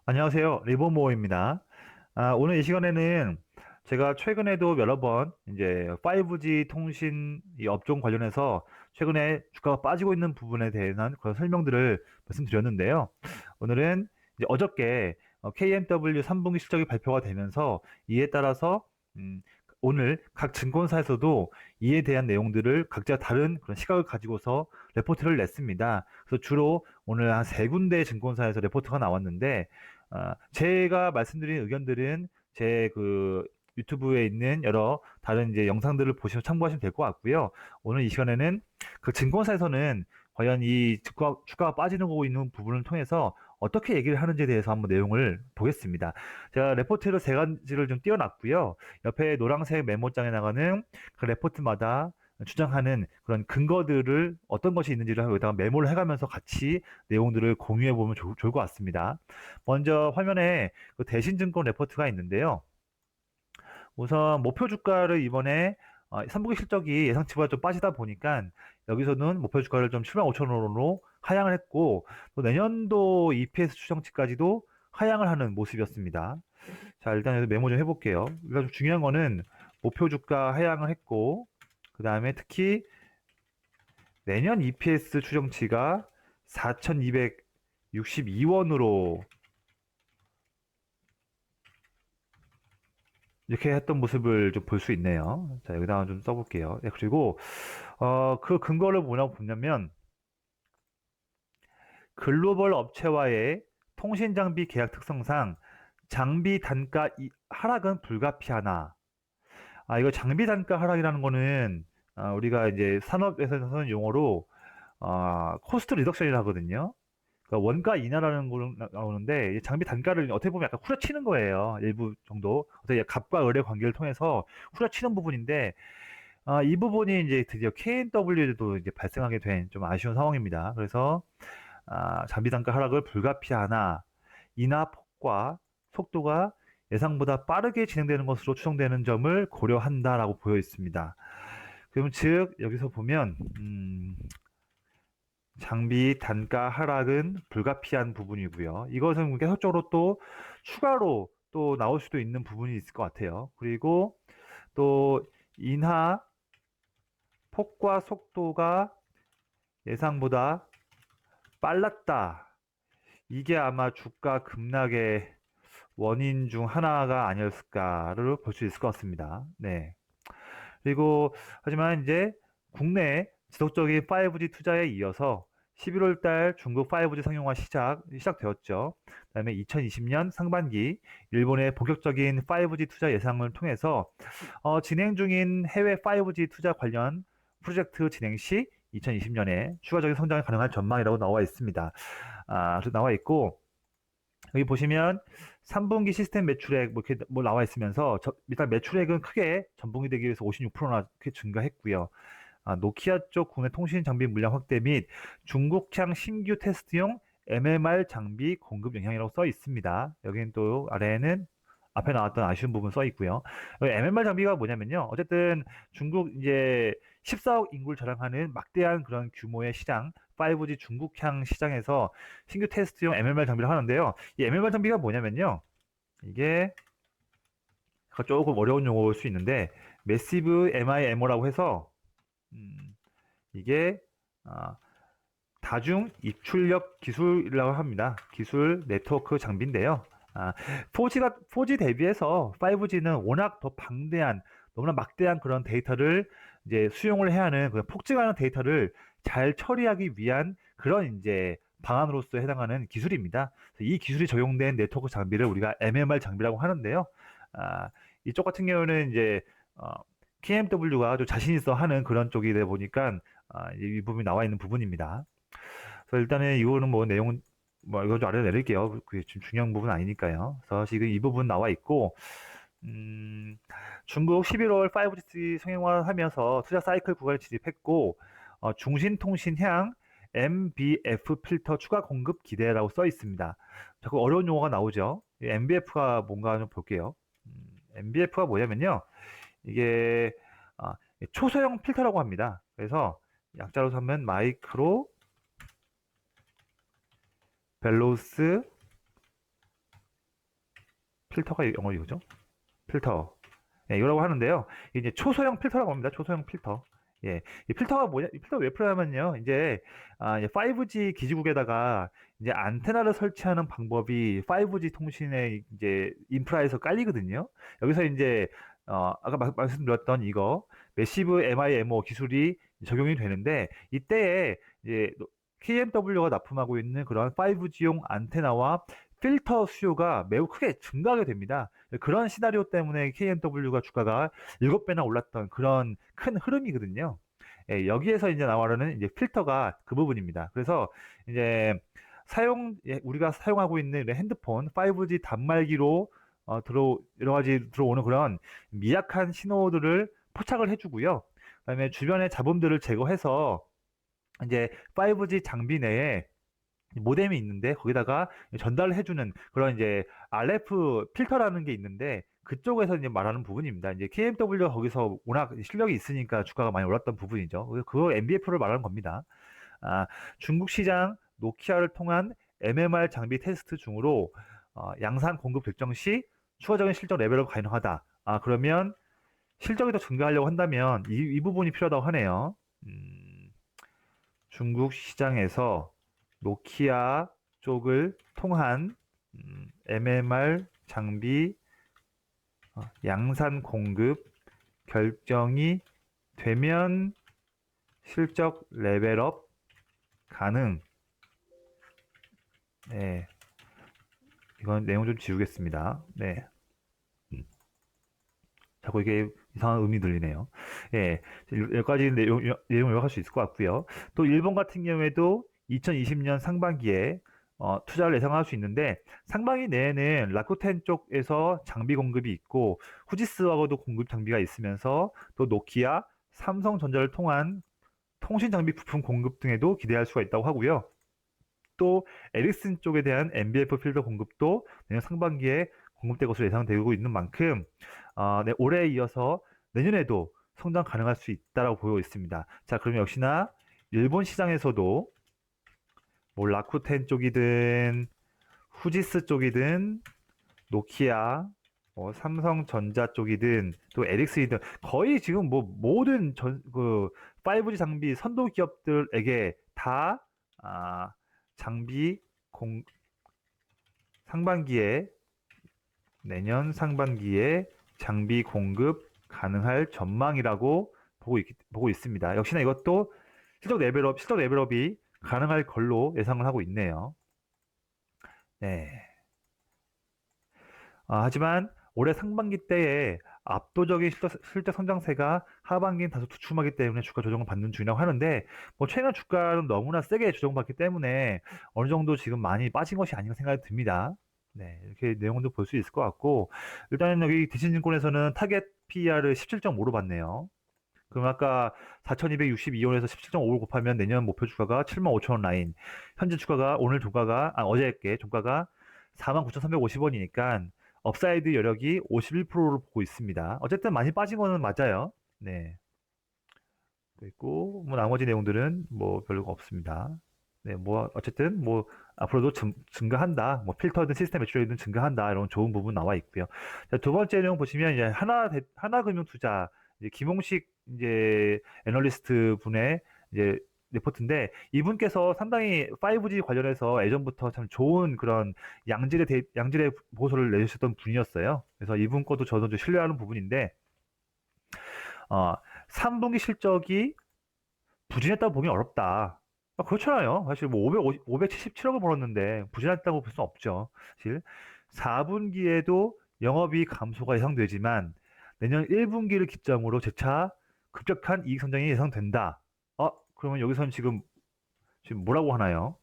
안녕하세요. 리버모어입니다. 오늘 이 시간에는 제가 최근에도 여러 번 이제 5G 통신 이 업종 관련해서 최근에 주가가 빠지고 있는 부분에 대한 그런 설명들을 말씀드렸는데요. 오늘은 이제 어저께 KMW 3분기 실적이 발표가 되면서 이에 따라서 음, 오늘 각 증권사에서도 이에 대한 내용들을 각자 다른 그런 시각을 가지고서 레포트를 냈습니다. 그래서 주로 오늘 한 세 군데 증권사에서 레포트가 나왔는데 제가 말씀드린 의견들은 제 그 유튜브에 있는 여러 다른 이제 영상들을 보시면 참고하시면 될 것 같고요. 오늘 이 시간에는 그 증권사에서는 과연 이 주가가 빠지는 거 있는 부분을 통해서 어떻게 얘기를 하는지에 대해서 한번 내용을 보겠습니다. 제가 레포트를 세 가지를 좀 띄워놨고요. 옆에 노란색 메모장에 나가는 그 레포트마다 주장하는 그런 근거들을 어떤 것이 있는지를 여기다가 메모를 해가면서 같이 내용들을 공유해 보면 좋을 것 같습니다. 먼저 화면에 그 대신증권 레포트가 있는데요. 우선 목표 주가를 이번에 3분기 실적이 예상치보다 좀 빠지다 보니까 여기서는 목표 주가를 좀 7만 5천 원으로 하향을 했고 또 내년도 EPS 추정치까지도 하향을 하는 모습이었습니다. 자, 일단 여기서 메모 좀 해볼게요. 그러니까 좀 중요한 거는 목표 주가 하향을 했고 그 다음에 특히 내년 EPS 추정치가 4,262원으로 이렇게 했던 모습을 좀 볼 수 있네요. 자, 여기다가 좀 써볼게요. 네, 그리고, 그 근거를 뭐라고 보냐면, 글로벌 업체와의 통신 장비 계약 특성상 장비 단가 하락은 불가피하나. 이거 장비 단가 하락이라는 거는, 우리가 이제 산업에서 쓰는 용어로, 코스트 리덕션이라 하거든요. 그러니까 원가 인하라는 걸로 나오는데 이 장비 단가를 어떻게 보면 약간 후려치는 거예요. 일부 정도. 어떻게 값과 을의 관계를 통해서 후려치는 부분인데 이 부분이 이제 드디어 KNW에도 이제 발생하게 된 좀 아쉬운 상황입니다. 그래서 장비 단가 하락을 불가피하나 인하 폭과 속도가 예상보다 빠르게 진행되는 것으로 추정되는 점을 고려한다라고 보여 있습니다. 그럼 즉 여기서 보면 장비 단가 하락은 불가피한 부분이고요. 이것은 계속적으로 또 추가로 또 나올 수도 있는 부분이 있을 것 같아요. 그리고 또 인하 폭과 속도가 예상보다 빨랐다. 이게 아마 주가 급락의 원인 중 하나가 아니었을까를 볼 수 있을 것 같습니다. 네. 그리고 하지만 이제 국내 지속적인 5G 투자에 이어서 11월 달 중국 5G 상용화 시작되었죠. 그다음에 2020년 상반기 일본의 본격적인 5G 투자 예상을 통해서 진행 중인 해외 5G 투자 관련 프로젝트 진행 시 2020년에 추가적인 성장이 가능할 전망이라고 나와 있습니다. 나와 있고 여기 보시면 3분기 시스템 매출액 뭐 이렇게 뭐 나와 있으면서 일단 매출액은 크게 전분기 대비 해서 56%나 크게 증가했고요. 노키아 쪽 국내 통신 장비 물량 확대 및 중국향 신규 테스트용 MMR 장비 공급 영향이라고 써 있습니다. 여기는 또 아래에는 앞에 나왔던 아쉬운 부분 써 있고요. MMR 장비가 뭐냐면요. 어쨌든 중국 이제 14억 인구를 자랑하는 막대한 그런 규모의 시장, 5G 중국향 시장에서 신규 테스트용 MMR 장비를 하는데요. 이 MMR 장비가 뭐냐면요. 이게 조금 어려운 용어일 수 있는데, 매시브 MIMO라고 해서 이게 아, 다중 입출력 기술이라고 합니다. 기술 네트워크 장비인데요. 4G 대비해서 5G는 워낙 더 방대한, 너무나 막대한 그런 데이터를 이제 수용을 해야 하는 그런 폭증하는 데이터를 잘 처리하기 위한 그런 이제 방안으로서 해당하는 기술입니다. 이 기술이 적용된 네트워크 장비를 우리가 MMR 장비라고 하는데요. 이쪽 같은 경우는 이제 KMW가 좀 자신 있어 하는 그런 쪽이다 보니까 이 부분이 나와 있는 부분입니다. 그래서 일단은 이거는 뭐 내용은 뭐 이거 좀 아래 내릴게요. 그게 지금 중요한 부분 아니니까요. 그래서 지금 이 부분 나와 있고 중국 11월 5G 상용화하면서 투자 사이클 구간에 진입했고 중신통신향 MBF 필터 추가 공급 기대라고 써 있습니다. 자꾸 어려운 용어가 나오죠. MBF가 뭔가 좀 볼게요. MBF가 뭐냐면요. 이게 아, 초소형 필터라고 합니다. 그래서 약자로 하면 마이크로 벨로스 필터가 영어 이거죠? 필터. 예, 이거라고 하는데요. 이제 초소형 필터라고 합니다. 초소형 필터. 예, 이 필터가 뭐냐? 이 필터 왜 필요하냐면요. 이제 5G 기지국에다가 이제 안테나를 설치하는 방법이 5G 통신의 이제 인프라에서 깔리거든요. 여기서 이제 아까 말씀드렸던 이거 매시브 MIMO 기술이 적용이 되는데 이때에 이제 KMW가 납품하고 있는 그런 5G용 안테나와 필터 수요가 매우 크게 증가하게 됩니다. 그런 시나리오 때문에 KMW가 주가가 7배나 올랐던 그런 큰 흐름이거든요. 예, 여기에서 이제 나와는 이제 필터가 그 부분입니다. 그래서 이제 우리가 사용하고 있는 핸드폰 5G 단말기로 여러 가지 들어오는 그런 미약한 신호들을 포착을 해주고요. 그다음에 주변의 잡음들을 제거해서 이제 5G 장비 내에 모뎀이 있는데 거기다가 전달을 해주는 그런 이제 RF 필터라는 게 있는데 그쪽에서 이제 말하는 부분입니다. 이제 KMW가 거기서 워낙 실력이 있으니까 주가가 많이 올랐던 부분이죠. 그거 MBF를 말하는 겁니다. 중국 시장 노키아를 통한 MMR 장비 테스트 중으로 양산 공급 결정 시 추가적인 실적 레벨업 가능하다. 그러면 실적이 더 증가하려고 한다면 이 부분이 필요하다고 하네요. 중국 시장에서 노키아 쪽을 통한 MMR 장비 양산 공급 결정이 되면 실적 레벨업 가능. 네, 이건 내용 좀 지우겠습니다. 네. 자꾸 이게 이상한 음이 들리네요. 예, 여기까지 내용 요약할 수 있을 것 같고요. 또 일본 같은 경우에도 2020년 상반기에 투자를 예상할 수 있는데 상반기 내에는 라쿠텐 쪽에서 장비 공급이 있고 후지스하고도 공급 장비가 있으면서 또 노키아, 삼성전자를 통한 통신 장비 부품 공급 등에도 기대할 수가 있다고 하고요. 또 에릭슨 쪽에 대한 MBF 필터 공급도 내년 상반기에 공급될 것으로 예상되고 있는 만큼 네, 올해에 이어서 내년에도 성장 가능할 수 있다고 보고 있습니다. 자, 그럼 역시나 일본 시장에서도 뭐 라쿠텐 쪽이든 후지스 쪽이든 노키아, 삼성전자 쪽이든 또 에릭슨이든 거의 지금 뭐 모든 5G 장비 선도 기업들에게 다 장비 상반기에 내년 상반기에 장비 공급 가능할 전망이라고 보고 있습니다. 역시나 이것도 실적 레벨업이 가능할 걸로 예상을 하고 있네요. 네. 하지만 올해 상반기 때에 압도적인 실적 성장세가 하반기는 다소 주춤하기 때문에 주가 조정을 받는 중이라고 하는데 뭐 최근 주가는 너무나 세게 조정받기 때문에 어느 정도 지금 많이 빠진 것이 아닌가 생각이 듭니다. 네, 이렇게 내용도 볼 수 있을 것 같고 일단은 여기 대신증권에서는 타겟 PER을 17.5로 봤네요. 그럼 아까 4,262원에서 17.5를 곱하면 내년 목표 주가가 75,000원 라인. 현재 주가가 어저께 주가가 49,350원이니까 업사이드 여력이 51%를 보고 있습니다. 어쨌든 많이 빠진 거는 맞아요. 네. 그리고 뭐 나머지 내용들은 뭐 별로가 없습니다. 네, 뭐 어쨌든 뭐 앞으로도 증가한다. 뭐 필터든 시스템 매출이든 증가한다. 이런 좋은 부분 나와 있고요. 자, 두 번째 내용 보시면 이제 하나금융투자 이제 김홍식 이제 애널리스트 분의 이제 리포트인데 이분께서 상당히 5G 관련해서 예전부터 참 좋은 그런 양질의 보고서를 내주셨던 분이었어요. 그래서 이분 것도 저도 좀 신뢰하는 부분인데 3분기 실적이 부진했다고 보기 어렵다. 그렇잖아요. 사실 뭐 577억을 벌었는데 부진했다고 볼 수는 없죠. 사실 4분기에도 영업이익 감소가 예상되지만 내년 1분기를 기점으로 재차 급격한 이익 성장이 예상된다. 그러면 여기서는 지금 뭐라고 하나요?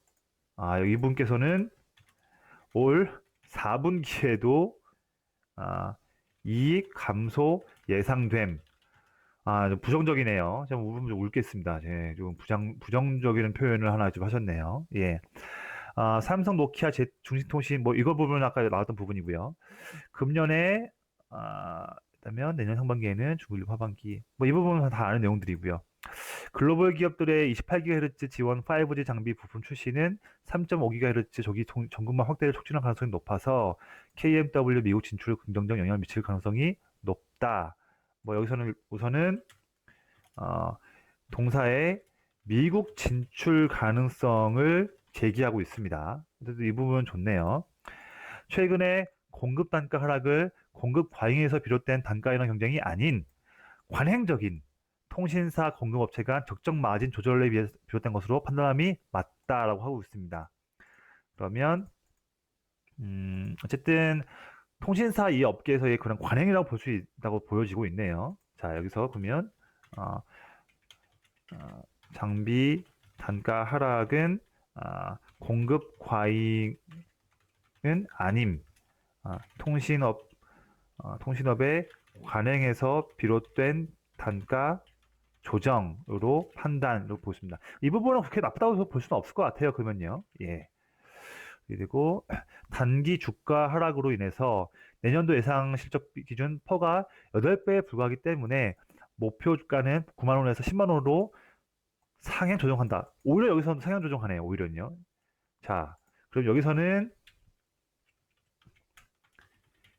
이분께서는 올 4분기에도 이익 감소 예상됨. 좀 부정적이네요. 좀 읽겠습니다. 좀 부정적인 표현을 하나 좀 하셨네요. 예. 삼성, 노키아, 중신통신, 뭐, 이거 보면 아까 나왔던 부분이고요. 금년에, 그다면 내년 상반기에는 중국 하반기. 뭐, 이 부분은 다 아는 내용들이고요. 글로벌 기업들의 28GHz 지원 5G 장비 부품 출시는 3.5GHz 전국망 확대를 촉진할 가능성이 높아서 KMW 미국 진출에 긍정적 영향을 미칠 가능성이 높다. 뭐 여기서는 우선은 동사의 미국 진출 가능성을 제기하고 있습니다. 그래서 이 부분 좋네요. 최근에 공급 단가 하락을 공급 과잉에서 비롯된 단가 인하 경쟁이 아닌 관행적인 통신사 공급업체 간 적정 마진 조절에 비롯된 것으로 판단함이 맞다라고 하고 있습니다. 그러면 어쨌든 통신사 이 업계에서의 그런 관행이라고 볼 수 있다고 보여지고 있네요. 자, 여기서 보면 장비 단가 하락은 공급 과잉은 아님, 통신업의 관행에서 비롯된 단가 조정으로 판단으로 보십니다. 이 부분은 그렇게 나쁘다고 볼 수는 없을 것 같아요. 그러면요. 예. 그리고 단기 주가 하락으로 인해서 내년도 예상 실적 기준 퍼가 8배에 불과하기 때문에 목표 주가는 9만 원에서 10만 원으로 상향 조정한다. 오히려 여기서는 상향 조정하네요. 오히려요. 자, 그럼 여기서는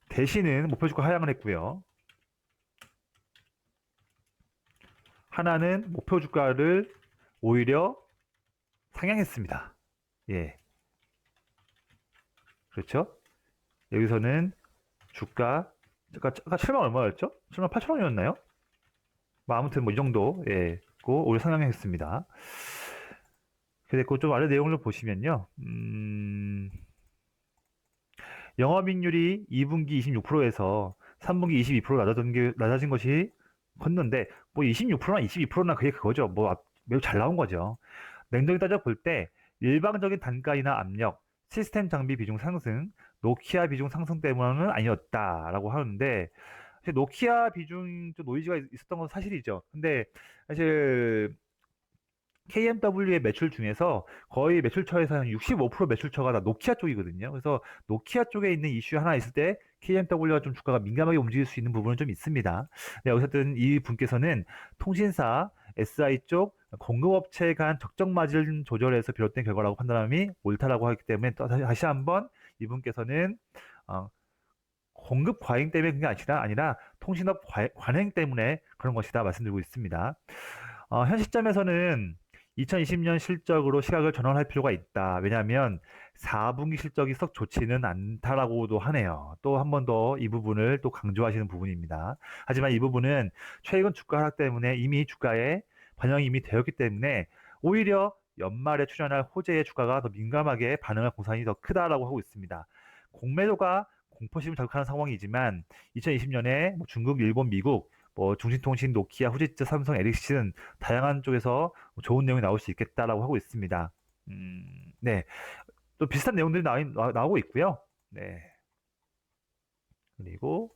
대신은 목표 주가 하향을 했고요. 하나는 목표 주가를 오히려 상향했습니다. 예. 그렇죠? 여기서는 주가, 아까 7만 얼마였죠? 7만 8천 원이었나요? 뭐 아무튼 뭐 이 정도, 예, 오히려 상향했습니다. 그리고 좀 아래 내용을 보시면요. 영업이익률이 2분기 26%에서 3분기 22% 낮아진 것이 컸는데, 뭐 26%나 22%나 그게 그거죠. 뭐 매우 잘 나온 거죠. 냉정히 따져 볼 때 일방적인 단가이나 압력, 시스템 장비 비중 상승, 노키아 비중 상승 때문은 아니었다라고 하는데, 사실 노키아 비중 좀 노이즈가 있었던 건 사실이죠. 근데 사실 KMW의 매출 중에서 거의 매출처에서 한 65% 매출처가 다 노키아 쪽이거든요. 그래서 노키아 쪽에 있는 이슈 하나 있을 때 KMW가 좀 주가가 민감하게 움직일 수 있는 부분은 좀 있습니다. 네, 어쨌든 이 분께서는 통신사, SI 쪽 공급업체 간 적정 마진 조절에서 비롯된 결과라고 판단함이 옳다라고 하기 때문에 또 다시 한번 이분께서는 어, 공급 과잉 때문에 그게 아니라 통신업 관행 때문에 그런 것이다 말씀드리고 있습니다. 현 시점에서는 2020년 실적으로 시각을 전환할 필요가 있다. 왜냐하면 4분기 실적이 썩 좋지는 않다라고도 하네요. 또 한 번 더 이 부분을 또 강조하시는 부분입니다. 하지만 이 부분은 최근 주가 하락 때문에 이미 주가에 반영이 이미 되었기 때문에 오히려 연말에 출현할 호재의 주가가 더 민감하게 반응할 공산이 더 크다라고 하고 있습니다. 공매도가 공포심을 자극하는 상황이지만 2020년에 중국, 일본, 미국 뭐 중신통신, 노키아, 후지츠, 삼성, 에릭슨 다양한 쪽에서 좋은 내용이 나올 수 있겠다라고 하고 있습니다. 네, 또 비슷한 내용들이 나오고 있고요. 네, 그리고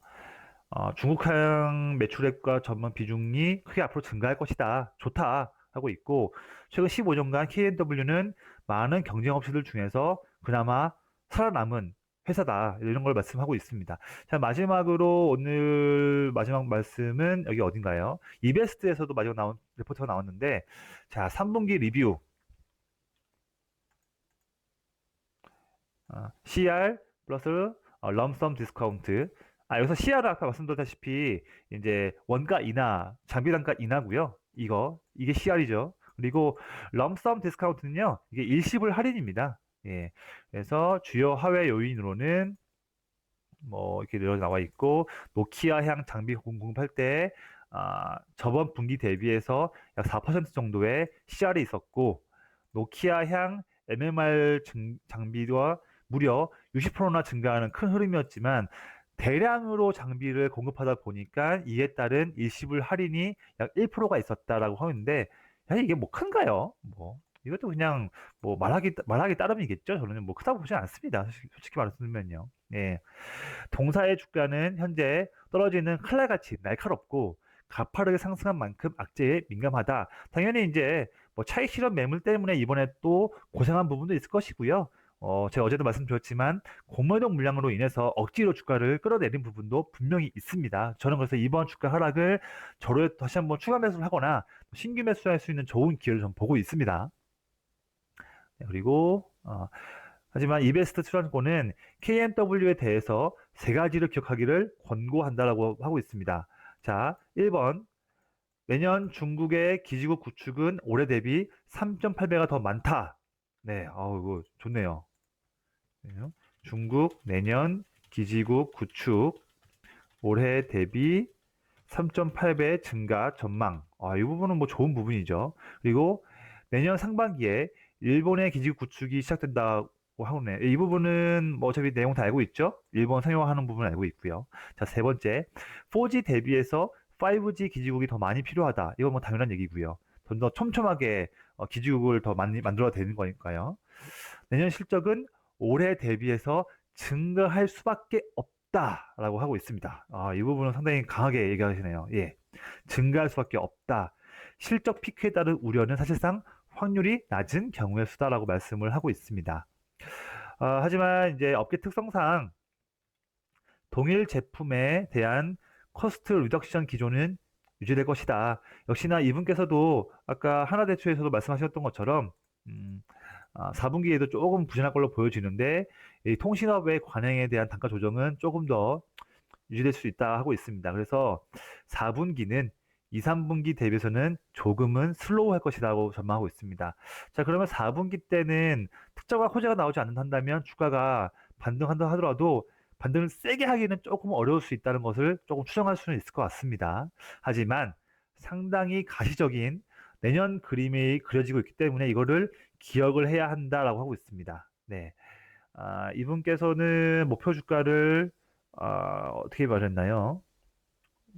중국향 매출액과 전망 비중이 크게 앞으로 증가할 것이다. 좋다 하고 있고 최근 15년간 KNW는 많은 경쟁 업체들 중에서 그나마 살아남은 회사다 이런 걸 말씀하고 있습니다. 자, 마지막으로 오늘 마지막 말씀은 여기 어딘가요? 이베스트에서도 마지막 나온 리포트가 나왔는데 자, 3분기 리뷰 CR 플러스 럼섬 디스카운트. 여기서 CR은 아까 말씀드렸다시피 이제 원가 인하, 장비 단가 인하고요. 이게 CR이죠. 그리고 럼섬 디스카운트는요. 이게 일시불 할인입니다. 예. 그래서 주요 하회 요인으로는 뭐 이렇게 나와 있고 노키아향 장비 공급할 때 저번 분기 대비해서 약 4% 정도의 CR이 있었고 노키아향 MMR 장비와 무려 60%나 증가하는 큰 흐름이었지만 대량으로 장비를 공급하다 보니까 이에 따른 일시불 할인이 약 1%가 있었다라고 하는데 이게 뭐 큰가요? 뭐 이것도 그냥 뭐 말하기 따름이겠죠. 저는 뭐 크다고 보지 않습니다. 솔직히 말씀드리면요. 예. 동사의 주가는 현재 떨어지는 칼날같이 날카롭고 가파르게 상승한 만큼 악재에 민감하다. 당연히 이제 뭐 차익 실현 매물 때문에 이번에 또 고생한 부분도 있을 것이고요. 제가 어제도 말씀드렸지만 공매도 물량으로 인해서 억지로 주가를 끌어내린 부분도 분명히 있습니다. 저는 그래서 이번 주가 하락을 저로 다시 한번 추가 매수를 하거나 신규 매수할 수 있는 좋은 기회를 좀 보고 있습니다. 네, 그리고 하지만 이베스트 출연권은 KMW에 대해서 세 가지를 기억하기를 권고한다라고 하고 있습니다. 자, 1번. 매년 중국의 기지국 구축은 올해 대비 3.8배가 더 많다. 네, 이거 좋네요. 중국 내년 기지국 구축 올해 대비 3.8배 증가 전망. 이 부분은 뭐 좋은 부분이죠. 그리고 내년 상반기에 일본의 기지국 구축이 시작된다고 하네. 이 부분은 뭐 어차피 내용 다 알고 있죠? 일본 상용화하는 부분 알고 있고요. 자, 세 번째. 4G 대비해서 5G 기지국이 더 많이 필요하다. 이건 뭐 당연한 얘기고요. 좀 더 촘촘하게 기지국을 더 많이 만들어야 되는 거니까요. 내년 실적은 올해 대비해서 증가할 수밖에 없다라고 하고 있습니다. 이 부분은 상당히 강하게 얘기하시네요. 예, 증가할 수밖에 없다. 실적 피크에 따른 우려는 사실상 확률이 낮은 경우의 수다라고 말씀을 하고 있습니다. 하지만 이제 업계 특성상 동일 제품에 대한 코스트 리덕션 기조는 유지될 것이다. 역시나 이분께서도 아까 하나대투에서도 말씀하셨던 것처럼 4분기에도 조금 부진할 걸로 보여지는데 이 통신업의 관행에 대한 단가 조정은 조금 더 유지될 수 있다 하고 있습니다. 그래서 4분기는 2, 3분기 대비해서는 조금은 슬로우할 것이라고 전망하고 있습니다. 자, 그러면 4분기 때는 특정한 호재가 나오지 않는다면 주가가 반등한다 하더라도 반등을 세게 하기는 조금 어려울 수 있다는 것을 조금 추정할 수는 있을 것 같습니다. 하지만 상당히 가시적인 내년 그림이 그려지고 있기 때문에 이거를 기억을 해야 한다라고 하고 있습니다. 네. 이분께서는 목표 주가를 어떻게 말했나요?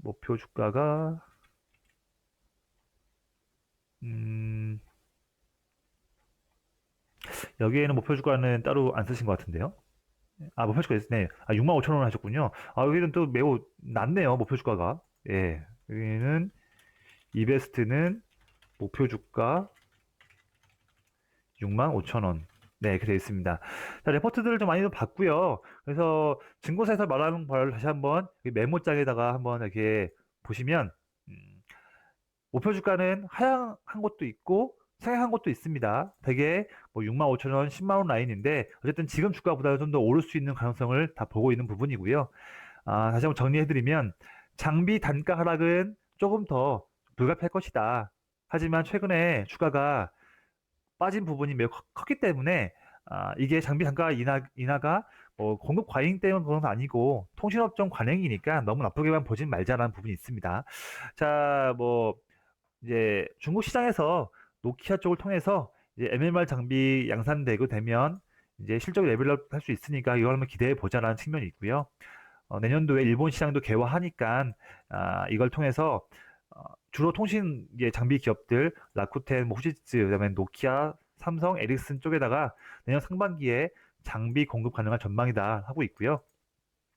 목표 주가가 여기에는 목표 주가는 따로 안 쓰신 것 같은데요. 목표 주가 있네. 65,000원 하셨군요. 여기는 또 매우 낮네요. 목표 주가가. 예. 여기는 이베스트는 목표 주가 65,000원. 네, 이렇게 되어 있습니다. 자, 레포트들을 좀 많이 봤고요. 그래서 증거사에서 말하는 걸 다시 한번 메모장에다가 한번 이렇게 보시면 목표 주가는 하향한 것도 있고 상향한 것도 있습니다. 대개 뭐 65,000원, 10만 원 라인인데 어쨌든 지금 주가보다 좀 더 오를 수 있는 가능성을 다 보고 있는 부분이고요. 다시 한번 정리해드리면 장비 단가 하락은 조금 더 불가피할 것이다. 하지만 최근에 주가가 빠진 부분이 매우 컸기 때문에 이게 장비 단가 인하가 뭐 공급 과잉 때문에 그런 건 아니고 통신업종 관행이니까 너무 나쁘게만 보진 말자라는 부분이 있습니다. 자, 뭐 이제 중국 시장에서 노키아 쪽을 통해서 이제 MMR 장비 양산되고 되면 이제 실적 레벨업 할 수 있으니까 이걸 한번 기대해 보자라는 측면이 있고요. 내년도에 일본 시장도 개화하니까 이걸 통해서 주로 통신 장비 기업들 라쿠텐, 뭐 후지츠, 그다음에 노키아, 삼성, 에릭슨 쪽에다가 내년 상반기에 장비 공급 가능한 전망이다 하고 있고요.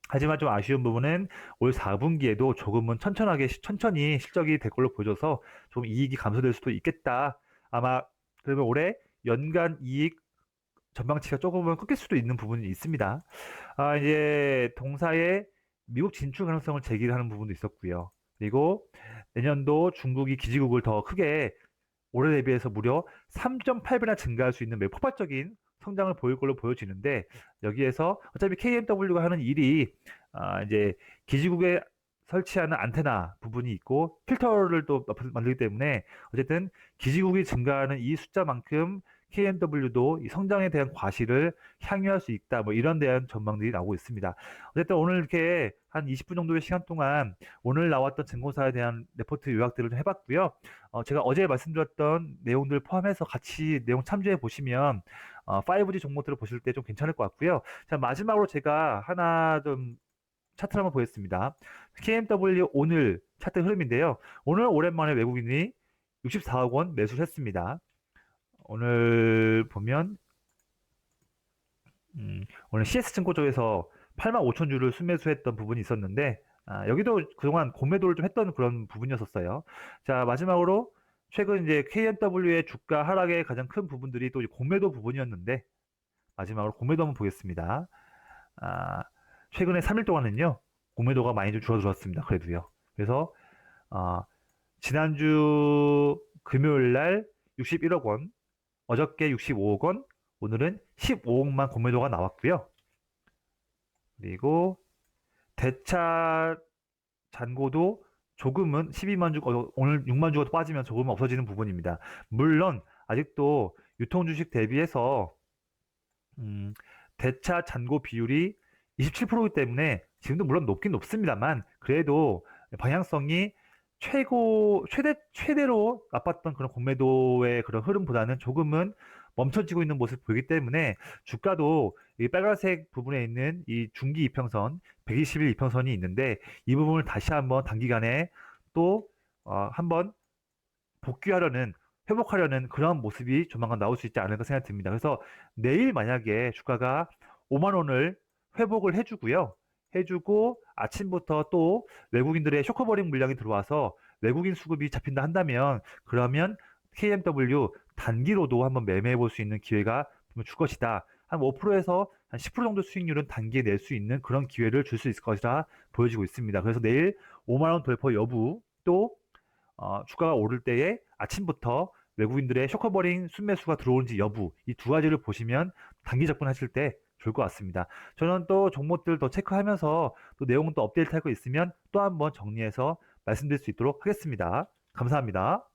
하지만 좀 아쉬운 부분은 올 4분기에도 조금은 천천히 실적이 될 걸로 보여져서 좀 이익이 감소될 수도 있겠다. 아마 그러면 올해 연간 이익 전망치가 조금은 꺾일 수도 있는 부분이 있습니다. 이제 동사의 미국 진출 가능성을 제기하는 부분도 있었고요. 그리고 내년도 중국이 기지국을 더 크게 올해 대비해서 무려 3.8배나 증가할 수 있는 매우 폭발적인 성장을 보일 걸로 보여지는데 여기에서 어차피 KMW가 하는 일이 이제 기지국에 설치하는 안테나 부분이 있고 필터를 또 만들기 때문에 어쨌든 기지국이 증가하는 이 숫자만큼 KMW도 이 성장에 대한 과실을 향유할 수 있다. 뭐 이런 대한 전망들이 나오고 있습니다. 어쨌든 오늘 이렇게 한 20분 정도의 시간 동안 오늘 나왔던 증권사에 대한 레포트 요약들을 좀 해봤고요. 제가 어제 말씀드렸던 내용들 포함해서 같이 내용 참조해 보시면 5G 종목들을 보실 때 좀 괜찮을 것 같고요. 자, 마지막으로 제가 하나 좀 차트를 한번 보겠습니다. KMW 오늘 차트 흐름인데요. 오늘 오랜만에 외국인이 64억 원 매수를 했습니다. 오늘 보면 오늘 CS증권 쪽에서 85,000주를 순매수했던 부분이 있었는데 여기도 그동안 공매도를 좀 했던 그런 부분이었어요. 자, 마지막으로 최근 이제 KMW의 주가 하락의 가장 큰 부분들이 또 공매도 부분이었는데 마지막으로 공매도 한번 보겠습니다. 아, 최근에 3일 동안은요, 공매도가 많이 좀 줄어들었습니다. 그래도요. 그래서 어, 지난주 금요일 날 61억 원, 어저께 65억 원, 오늘은 15억만 공매도가 나왔고요. 그리고 대차 잔고도 조금은 12만 주, 오늘 6만 주가 빠지면 조금은 없어지는 부분입니다. 물론 아직도 유통 주식 대비해서 음, 대차 잔고 비율이 27%이기 때문에 지금도 물론 높긴 높습니다만 그래도 방향성이 최대로 나빴던 그런 공매도의 그런 흐름보다는 조금은 멈춰지고 있는 모습을 보이기 때문에 주가도 이 빨간색 부분에 있는 이 중기 이평선 120일 이평선이 있는데 이 부분을 다시 한번 단기간에 또 한번 복귀하려는 회복하려는 그런 모습이 조만간 나올 수 있지 않을까 생각이 듭니다. 그래서 내일 만약에 주가가 5만 원을 회복을 해주고요. 해주고 아침부터 또 외국인들의 쇼커버링 물량이 들어와서 외국인 수급이 잡힌다 한다면 그러면 KMW 단기로도 한번 매매해 볼 수 있는 기회가 분명 줄 것이다. 한 5%에서 한 10% 정도 수익률은 단기에 낼 수 있는 그런 기회를 줄 수 있을 것이라 보여지고 있습니다. 그래서 내일 5만 원 돌파 여부 또 주가가 오를 때에 아침부터 외국인들의 쇼커버링 순매수가 들어오는지 여부 이 두 가지를 보시면 단기 접근하실 때 좋을 것 같습니다. 저는 또 종목들 더 체크하면서 또 내용은 또 업데이트 할 거 있으면 또 한번 정리해서 말씀드릴 수 있도록 하겠습니다. 감사합니다.